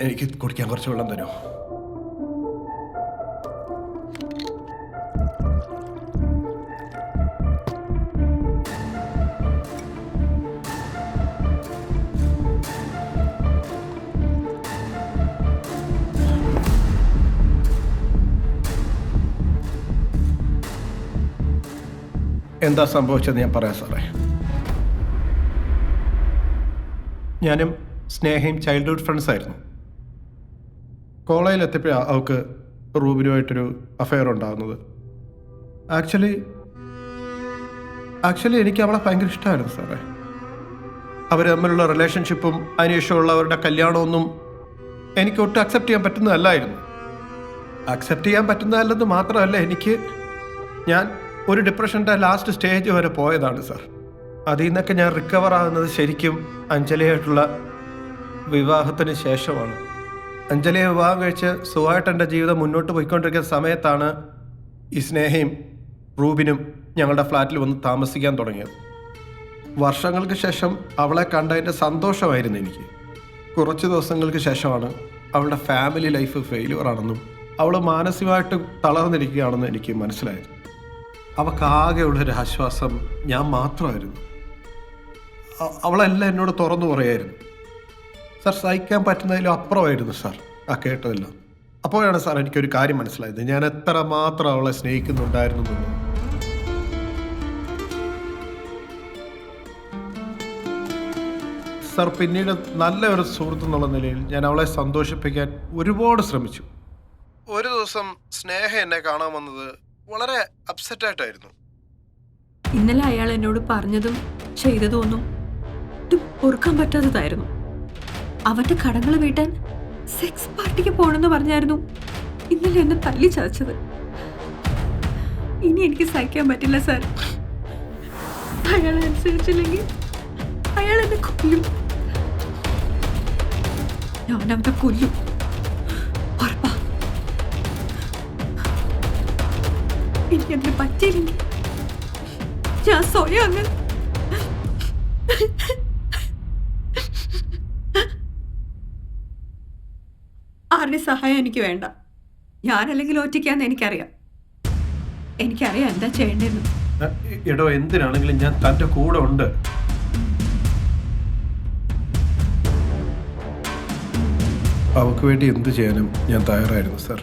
എനിക്ക് കുടിക്കാൻ കുറച്ച് വെള്ളം തരുമോ? എന്താ സംഭവിച്ചത് ഞാൻ പറയാം സാറേ. ഞാനും സ്നേഹയും ചൈൽഡ്ഹുഡ് ഫ്രണ്ട്സ് ആയിരുന്നു. കോളേജിലെത്തിയപ്പോഴാണ് അവൾക്ക് റൂബിനുമായിട്ടൊരു അഫെയർ ഉണ്ടാകുന്നത്. ആക്ച്വലി എനിക്ക് അവളെ ഭയങ്കര ഇഷ്ടമായിരുന്നു സാറേ. അവർ തമ്മിലുള്ള റിലേഷൻഷിപ്പും അതിനുശേഷമുള്ള അവരുടെ കല്യാണമൊന്നും എനിക്ക് ഒട്ടും അക്സെപ്റ്റ് ചെയ്യാൻ പറ്റുന്നതല്ലായിരുന്നു. അക്സെപ്റ്റ് ചെയ്യാൻ പറ്റുന്നതല്ലെന്ന് മാത്രമല്ല, ഞാൻ ഒരു ഡിപ്രഷൻ്റെ ലാസ്റ്റ് സ്റ്റേജ് വരെ പോയതാണ് സാർ. അതിൽ നിന്നൊക്കെ ഞാൻ റിക്കവർ ആകുന്നത് ശരിക്കും അഞ്ജലിയായിട്ടുള്ള വിവാഹത്തിന് ശേഷമാണ്. അഞ്ജലിയെ വിവാഹം കഴിച്ച് സുഖമായിട്ട് എൻ്റെ ജീവിതം മുന്നോട്ട് പോയിക്കൊണ്ടിരിക്കുന്ന സമയത്താണ് ഈ സ്നേഹയും റൂബിനും ഞങ്ങളുടെ ഫ്ലാറ്റിൽ വന്ന് താമസിക്കാൻ തുടങ്ങിയത്. വർഷങ്ങൾക്ക് ശേഷം അവളെ കണ്ടതിൻ്റെ സന്തോഷമായിരുന്നു എനിക്ക്. കുറച്ച് ദിവസങ്ങൾക്ക് ശേഷമാണ് അവളുടെ ഫാമിലി ലൈഫ് ഫെയിലുവറാണെന്നും അവൾ മാനസികമായിട്ട് തളർന്നിരിക്കുകയാണെന്നും എനിക്ക് മനസ്സിലായത്. അവൾക്കാകെയുള്ളൊരു ആശ്വാസം ഞാൻ മാത്രമായിരുന്നു. അവളെല്ലാം എന്നോട് തുറന്നു പറയായിരുന്നു സാർ. സഹിക്കാൻ പറ്റുന്നതിലും അപ്പുറമായിരുന്നു സാർ ആ കേട്ടതെല്ലാം. അപ്പോഴാണ് സാർ എനിക്കൊരു കാര്യം മനസ്സിലായത്, ഞാൻ എത്ര മാത്രം അവളെ സ്നേഹിക്കുന്നുണ്ടായിരുന്നു എന്നുള്ളത്. സാർ, പിന്നീട് നല്ലൊരു സുഹൃത്ത് എന്നുള്ള നിലയിൽ ഞാൻ അവളെ സന്തോഷിപ്പിക്കാൻ ഒരുപാട് ശ്രമിച്ചു. ഒരു ദിവസം സ്നേഹ എന്നെ കാണാൻ വന്നത് വളരെ അപ്സെറ്റായിട്ടായിരുന്നു. ഇന്നലെ അയാൾ എന്നോട് പറഞ്ഞതും ചെയ്തതും ഒന്നും ഓർക്കാൻ പറ്റാത്തതായിരുന്നു. അവന്റെ കടങ്ങൾ വീട്ടാൻ സെക്സ് പാർട്ടിക്ക് പോണെന്ന് പറഞ്ഞായിരുന്നു ഇന്നലെ എന്നെ തല്ലി ചതച്ചത്. ഇനി എനിക്ക് സഹിക്കാൻ പറ്റില്ല സാർ. അയാളെ അനുസരിച്ചില്ലെങ്കിൽ അയാൾ എന്നെ കൊല്ലും. ഞാൻ അവനെ കൊല്ലും, ഉറപ്പാ. എനിക്കതിന് പറ്റിയില്ലെങ്കിൽ ഞാൻ സ്വയം അങ്ങ് ആരുടെ സഹായം എനിക്ക് വേണ്ട. ഞാനല്ലെങ്കിൽ ഒറ്റയ്ക്കാന്ന് എനിക്കറിയാം എന്താ ചെയ്യേണ്ടതെന്ന്. എടോ, എന്തിനാണെങ്കിലും ഞാൻ തൻ്റെ കൂടെ ഉണ്ട്. അവൾക്ക് വേണ്ടി എന്ത് ചെയ്യാനും ഞാൻ തയ്യാറായിരുന്നു സാർ.